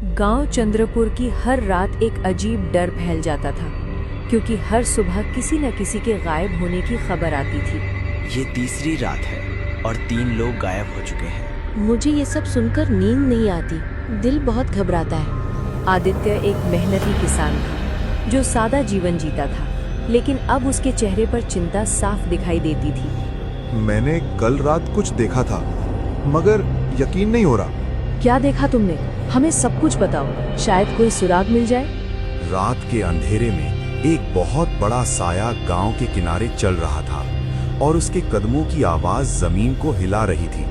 गांव चंद्रपुर की हर रात एक अजीब डर फैल जाता था, क्योंकि हर सुबह किसी न किसी के गायब होने की खबर आती थी। ये तीसरी रात है और 3 लोग गायब हो चुके हैं। मुझे ये सब सुनकर नींद नहीं आती, दिल बहुत घबराता है। आदित्य एक मेहनती किसान था जो सादा जीवन जीता था, लेकिन अब उसके चेहरे पर चिंता साफ दिखाई देती थी। मैंने कल रात कुछ देखा था, मगर यकीन नहीं हो रहा। क्या देखा तुमने? हमें सब कुछ बताओ, शायद कोई सुराग मिल जाए। रात के अंधेरे में एक बहुत बड़ा साया गांव के किनारे चल रहा था और उसके कदमों की आवाज जमीन को हिला रही थी।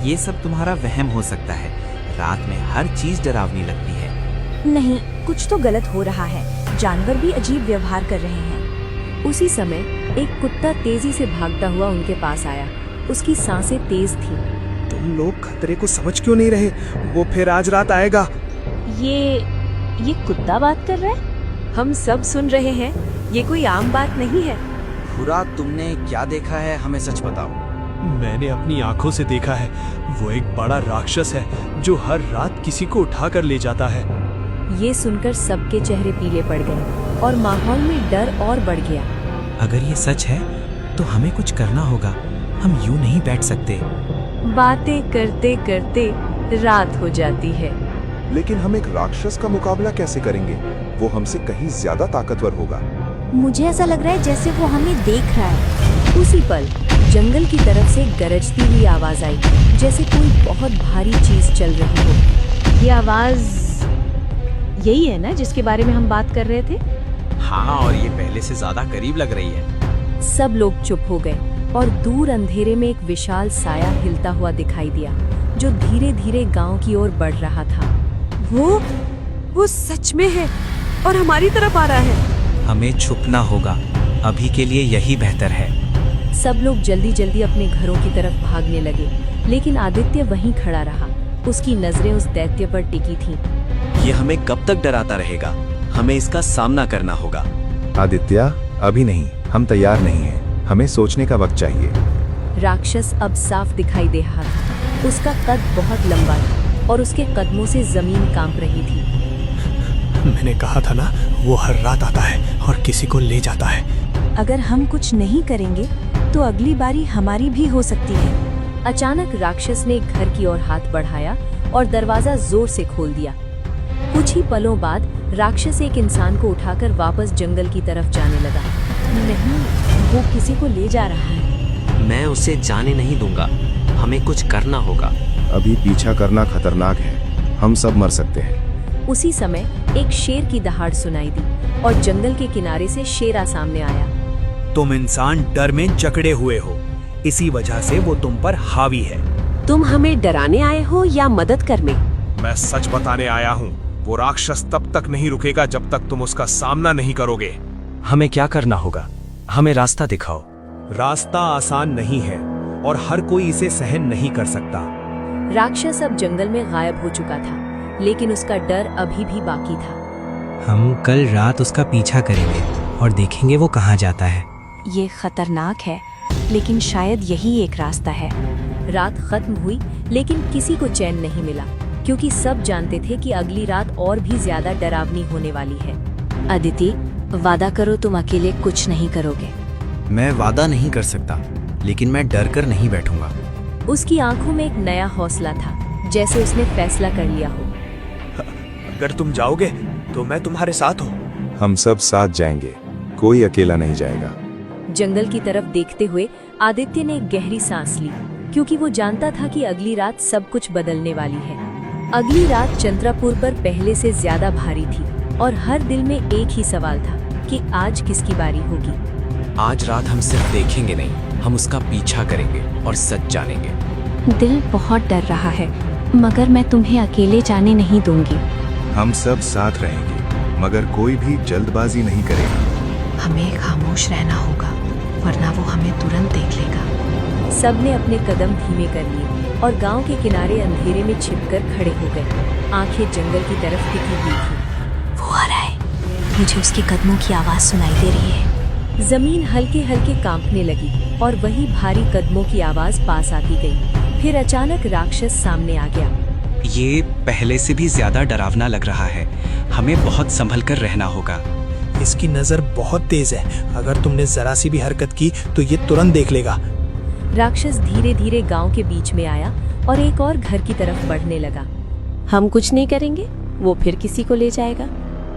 ये सब तुम्हारा वहम हो सकता है। रात में हर चीज डरावनी लगती है। नहीं, कुछ तो गलत हो रहा है। जानवर भी अजीब व्यवहार कर रहे हैं। उसी समय एक कुत्ता तेजी से भागता हुआ उनके पास आया। उसकी सांसें तेज थीं। तुम लोग खतरे को समझ क्यों नहीं रहे? वो फिर आज रात आएगा। ये कुत्ता बात कर रहा है? हम सब सुन रहे हैं। ये कोई आम बात नहीं है। पूरा तुमने क्या देखा है, हमें सच बताओ। मैंने अपनी आंखों से देखा है। वो एक बड़ा राक्षस है जो हर रात किसी को उठाकर ले जाता है। ये सुनकर सबके चेहरे पीले पड़ गए और माहौल में डर और बढ़ गया। अगर ये सच है तो हमें कुछ करना होगा। हम यूं नहीं बैठ सकते। बातें करते करते रात हो जाती है। लेकिन हम एक राक्षस का मुकाबला कैसे करेंगे? वो हमसे कहीं ज्यादा ताकतवर होगा। मुझे ऐसा लग रहा है जैसे वो हमें देख रहा है। उसी पल जंगल की तरफ से गरजती हुई आवाज आई, जैसे कोई बहुत भारी चीज चल रही हो। ये आवाज यही है ना जिसके बारे में हम बात कर रहे थे? हाँ, और ये पहले से ज्यादा करीब लग रही है। सब लोग चुप हो गए और दूर अंधेरे में एक विशाल साया हिलता हुआ दिखाई दिया, जो धीरे धीरे गांव की ओर बढ़ रहा था। वो सच में है और हमारी तरफ आ रहा है। हमें छुपना होगा। अभी के लिए यही बेहतर है। सब लोग जल्दी जल्दी अपने घरों की तरफ भागने लगे, लेकिन आदित्य वहीं खड़ा रहा। उसकी नजरें उस दैत्य पर टिकी थीं। ये हमें कब तक डराता रहेगा? हमें इसका सामना करना होगा। आदित्य, अभी नहीं, हम तैयार नहीं हैं। हमें सोचने का वक्त चाहिए। राक्षस अब साफ दिखाई दे रहा था। उसका कद बहुत लंबा था और उसके कदमों से जमीन कांप रही थी। मैंने कहा था ना, वो हर रात आता है और किसी को ले जाता है। अगर हम कुछ नहीं करेंगे तो अगली बारी हमारी भी हो सकती है। अचानक राक्षस ने घर की ओर हाथ बढ़ाया और दरवाजा जोर से खोल दिया। कुछ ही पलों बाद राक्षस एक इंसान को उठाकर वापस जंगल की तरफ जाने लगा। नहीं, वो किसी को ले जा रहा है। मैं उसे जाने नहीं दूंगा। हमें कुछ करना होगा। अभी पीछा करना खतरनाक है। हम सब मर सकते हैं। उसी समय एक शेर की दहाड़ सुनाई दी और जंगल के किनारे से शेरा सामने आया। तुम इंसान डर में जकड़े हुए हो, इसी वजह से वो तुम पर हावी है। तुम हमें डराने आए हो या मदद करने? मैं सच बताने आया हूँ। वो राक्षस तब तक नहीं रुकेगा जब तक तुम उसका सामना नहीं करोगे। हमें क्या करना होगा? हमें रास्ता दिखाओ। रास्ता आसान नहीं है और हर कोई इसे सहन नहीं कर सकता। राक्षस अब जंगल में गायब हो चुका था, लेकिन उसका डर अभी भी बाकी था। हम कल रात उसका पीछा करेंगे और देखेंगे वो कहाँ जाता है। ये खतरनाक है, लेकिन शायद यही एक रास्ता है। रात खत्म हुई, लेकिन किसी को चैन नहीं मिला, क्योंकि सब जानते थे कि अगली रात और भी ज्यादा डरावनी होने वाली है। अदिति, वादा करो तुम अकेले कुछ नहीं करोगे। मैं वादा नहीं कर सकता, लेकिन मैं डर कर नहीं बैठूंगा। उसकी आंखों में एक नया हौसला था, जैसे उसने फैसला कर लिया हो। अगर तुम जाओगे तो मैं तुम्हारे साथ हूँ। हम सब साथ जाएंगे। कोई अकेला नहीं जाएगा। जंगल की तरफ देखते हुए आदित्य ने एक गहरी सांस ली, क्योंकि वो जानता था कि अगली रात सब कुछ बदलने वाली है। अगली रात चंद्रपुर पर पहले से ज्यादा भारी थी और हर दिल में एक ही सवाल था कि आज किसकी बारी होगी। आज रात हम सिर्फ देखेंगे नहीं, हम उसका पीछा करेंगे और सच जानेंगे। दिल बहुत डर रहा है, मगर मैं तुम्हें अकेले जाने नहीं दूंगी। हम सब साथ रहेंगे, मगर कोई भी जल्दबाजी नहीं करेगा। हमें खामोश रहना होगा, वरना वो हमें तुरंत देख लेगा। सबने अपने कदम धीमे कर लिए और गांव के किनारे अंधेरे में छिपकर खड़े हो गए। आंखें जंगल की तरफ टिकी हुई थी। वो आ रहा है। मुझे उसके कदमों की आवाज सुनाई दे रही है। जमीन हल्के हल्के कांपने लगी और वही भारी कदमों की आवाज पास आती गई। फिर अचानक राक्षस सामने आ गया। ये पहले से भी ज्यादा डरावना लग रहा है। हमें बहुत संभल कर रहना होगा। इसकी नजर बहुत तेज है। अगर तुमने जरा सी भी हरकत की तो ये तुरंत देख लेगा। राक्षस धीरे धीरे गांव के बीच में आया और एक और घर की तरफ बढ़ने लगा। हम कुछ नहीं करेंगे, वो फिर किसी को ले जाएगा।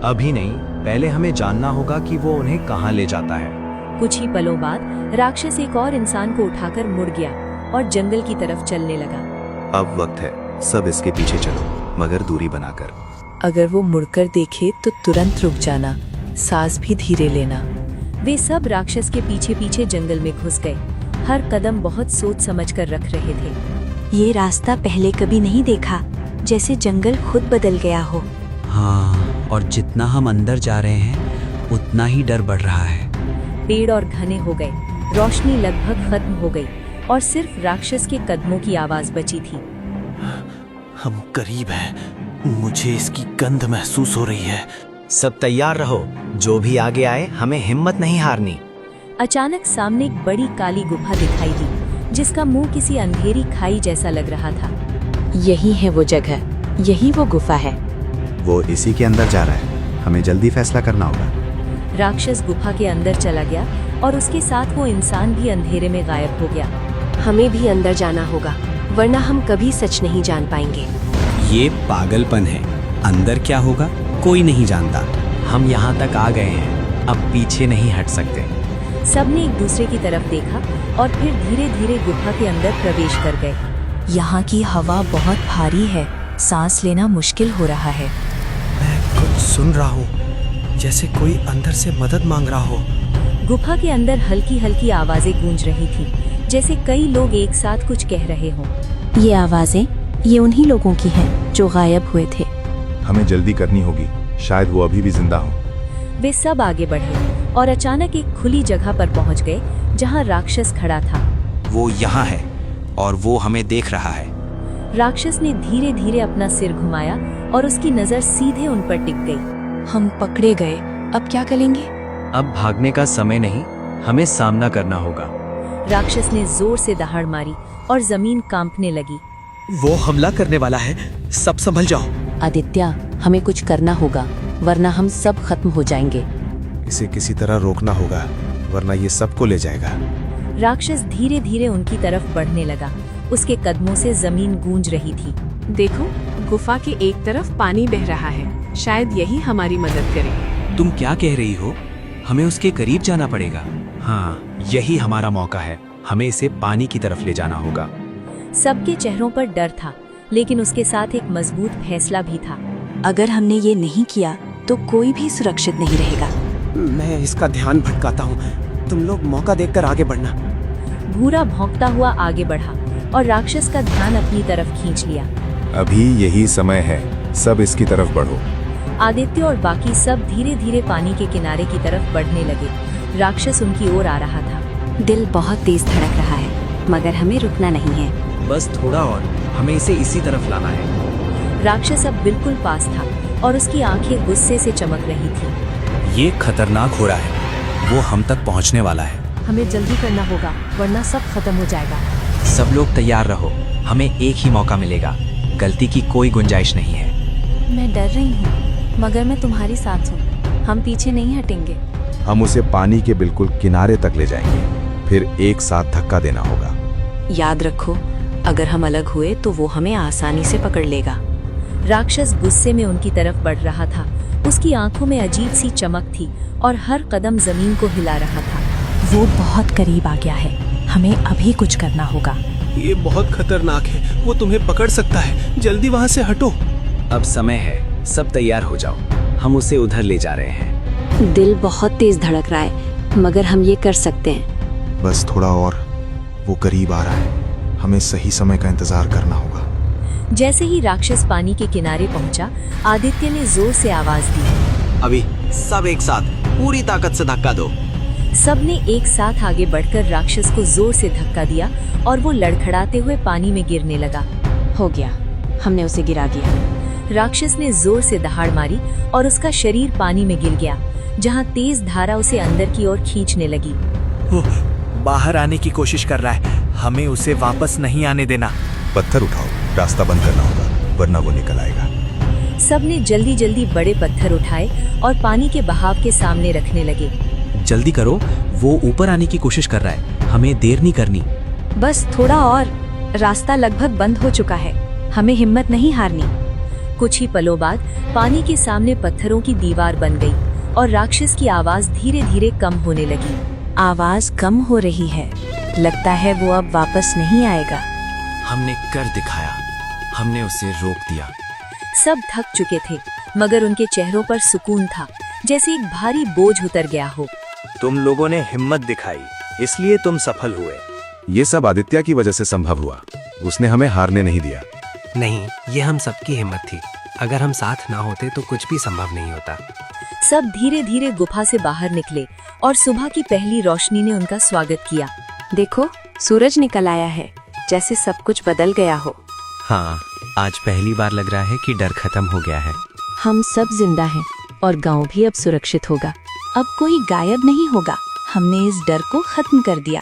अभी नहीं, पहले हमें जानना होगा कि वो उन्हें कहाँ ले जाता है। कुछ ही पलों बाद राक्षस एक और इंसान को उठाकर मुड़ गया और जंगल की तरफ चलने लगा। अब वक्त है, सब इसके पीछे चलो, मगर दूरी बनाकर। अगर वो मुड़कर देखे तो तुरंत रुक जाना, सांस भी धीरे लेना। वे सब राक्षस के पीछे पीछे जंगल में घुस गए। हर कदम बहुत सोच समझ कर रख रहे थे। ये रास्ता पहले कभी नहीं देखा, जैसे जंगल खुद बदल गया हो। हाँ, और जितना हम अंदर जा रहे हैं उतना ही डर बढ़ रहा है। पेड़ और घने हो गए, रोशनी लगभग खत्म हो गई और सिर्फ राक्षस के कदमों की आवाज बची थी। हम करीब हैं। मुझे इसकी गंध महसूस हो रही है। सब तैयार रहो, जो भी आगे आए हमें हिम्मत नहीं हारनी। अचानक सामने एक बड़ी काली गुफा दिखाई दी, जिसका मुंह किसी अंधेरी खाई जैसा लग रहा था। यही है वो जगह, यही वो गुफा है। वो इसी के अंदर जा रहा है, हमें जल्दी फैसला करना होगा। राक्षस गुफा के अंदर चला गया और उसके साथ वो इंसान भी अंधेरे में गायब हो गया। हमें भी अंदर जाना होगा, वरना हम कभी सच नहीं जान पाएंगे। ये पागलपन है। अंदर क्या होगा कोई नहीं जानता। हम यहाँ तक आ गए हैं, अब पीछे नहीं हट सकते। सबने एक दूसरे की तरफ देखा और फिर धीरे धीरे गुफा के अंदर प्रवेश कर गए। यहाँ की हवा बहुत भारी है, सांस लेना मुश्किल हो रहा है। मैं कुछ सुन रहा हूँ, जैसे कोई अंदर से मदद मांग रहा हो। गुफा के अंदर हल्की हल्की आवाजें गूंज रही थी, जैसे कई लोग एक साथ कुछ कह रहे हों। ये आवाजें ये उन्हीं लोगों की हैं जो गायब हुए थे। हमें जल्दी करनी होगी, शायद वो अभी भी जिंदा हो। वे सब आगे बढ़े और अचानक एक खुली जगह पर पहुंच गए, जहां राक्षस खड़ा था। वो यहाँ है और वो हमें देख रहा है। राक्षस ने धीरे धीरे अपना सिर घुमाया और उसकी नजर सीधे उन पर टिक गई। हम पकड़े गए, अब क्या करेंगे? अब भागने का समय नहीं, हमें सामना करना होगा। राक्षस ने जोर से दहाड़ मारी और जमीन कांपने लगी। वो हमला करने वाला है, सब संभल जाओ। आदित्य, हमें कुछ करना होगा, वरना हम सब खत्म हो जाएंगे। इसे किसी तरह रोकना होगा, वरना ये सबको ले जाएगा। राक्षस धीरे धीरे उनकी तरफ बढ़ने लगा। उसके कदमों से जमीन गूंज रही थी। देखो, गुफा के एक तरफ पानी बह रहा है, शायद यही हमारी मदद करे। तुम क्या कह रही हो? हमें उसके करीब जाना पड़ेगा। हाँ, यही हमारा मौका है। हमें इसे पानी की तरफ ले जाना होगा। सबके चेहरों पर डर था, लेकिन उसके साथ एक मजबूत फैसला भी था। अगर हमने ये नहीं किया तो कोई भी सुरक्षित नहीं रहेगा। मैं इसका ध्यान भटकाता हूँ, तुम लोग मौका देखकर आगे बढ़ना। भूरा भौंकता हुआ आगे बढ़ा और राक्षस का ध्यान अपनी तरफ खींच लिया। अभी यही समय है, सब इसकी तरफ बढ़ो। आदित्य और बाकी सब धीरे धीरे पानी के किनारे की तरफ बढ़ने लगे। राक्षस उनकी ओर आ रहा था। दिल बहुत तेज धड़क रहा है, मगर हमें रुकना नहीं है। बस थोड़ा और, हमें इसे इसी तरफ लाना है। राक्षस अब बिल्कुल पास था और उसकी आंखें गुस्से से चमक रही थी। ये खतरनाक हो रहा है, वो हम तक पहुँचने वाला है। हमें जल्दी करना होगा, वरना सब खत्म हो जाएगा। सब लोग तैयार रहो, हमें एक ही मौका मिलेगा। गलती की कोई गुंजाइश नहीं है। मैं डर रही हूँ, मगर मैं तुम्हारी साथ हूँ। हम पीछे नहीं हटेंगे। हम उसे पानी के बिल्कुल किनारे तक ले जाएंगे, फिर एक साथ धक्का देना होगा। याद रखो, अगर हम अलग हुए तो वो हमें आसानी से पकड़ लेगा। राक्षस गुस्से में उनकी तरफ बढ़ रहा था। उसकी आंखों में अजीब सी चमक थी और हर कदम जमीन को हिला रहा था। वो बहुत करीब आ गया है, हमें अभी कुछ करना होगा। ये बहुत खतरनाक है, वो तुम्हें पकड़ सकता है, जल्दी वहाँ से हटो। अब समय है, सब तैयार हो जाओ, हम उसे उधर ले जा रहे हैं। दिल बहुत तेज धड़क रहा है, मगर हम ये कर सकते हैं। बस थोड़ा और, वो करीब आ रहा है, हमें सही समय का इंतजार करना होगा। जैसे ही राक्षस पानी के किनारे पहुंचा, आदित्य ने जोर से आवाज दी। अभी सब एक साथ पूरी ताकत से धक्का दो। सबने एक साथ आगे बढ़कर राक्षस को जोर से धक्का दिया और वो लड़खड़ाते हुए पानी में गिरने लगा। हो गया, हमने उसे गिरा दिया। राक्षस ने जोर से दहाड़ मारी और उसका शरीर पानी में गिर गया, जहां तेज धारा उसे अंदर की ओर खींचने लगी। वो बाहर आने की कोशिश कर रहा है, हमें उसे वापस नहीं आने देना। पत्थर उठाओ, रास्ता बंद करना होगा। वरना वो निकल आएगा। सबने जल्दी जल्दी बड़े पत्थर उठाए और पानी के बहाव के सामने रखने लगे। जल्दी करो, वो ऊपर आने की कोशिश कर रहा है, हमें देर नहीं करनी। बस थोड़ा और, रास्ता लगभग बंद हो चुका है, हमें हिम्मत नहीं हारनी। कुछ ही पलों बाद पानी के सामने पत्थरों की दीवार बन गई और राक्षस की आवाज धीरे धीरे कम होने लगी। आवाज कम हो रही है, लगता है वो अब वापस नहीं आएगा। हमने कर दिखाया, हमने उसे रोक दिया। सब थक चुके थे, मगर उनके चेहरों पर सुकून था, जैसे एक भारी बोझ उतर गया हो। तुम लोगों ने हिम्मत दिखाई, इसलिए तुम सफल हुए। ये सब आदित्य की वजह से संभव हुआ, उसने हमें हारने नहीं दिया। नहीं, ये हम सबकी हिम्मत थी। अगर हम साथ ना होते तो कुछ भी संभव नहीं होता। सब धीरे धीरे गुफा से बाहर निकले और सुबह की पहली रोशनी ने उनका स्वागत किया। देखो, सूरज निकल आया है, जैसे सब कुछ बदल गया हो। हाँ, आज पहली बार लग रहा है कि डर खत्म हो गया है। हम सब जिंदा हैं और गांव भी अब सुरक्षित होगा। अब कोई गायब नहीं होगा, हमने इस डर को खत्म कर दिया।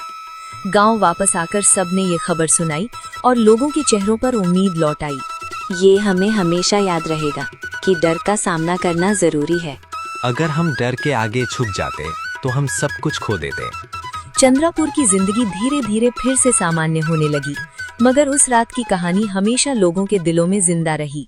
गांव वापस आकर सबने ये खबर सुनाई और लोगों के चेहरों पर उम्मीद लौट आई। ये हमें हमेशा याद रहेगा कि डर का सामना करना जरूरी है। अगर हम डर के आगे झुक जाते तो हम सब कुछ खो देते। चंद्रापुर की जिंदगी धीरे धीरे फिर से सामान्य होने लगी, मगर उस रात की कहानी हमेशा लोगों के दिलों में जिंदा रही।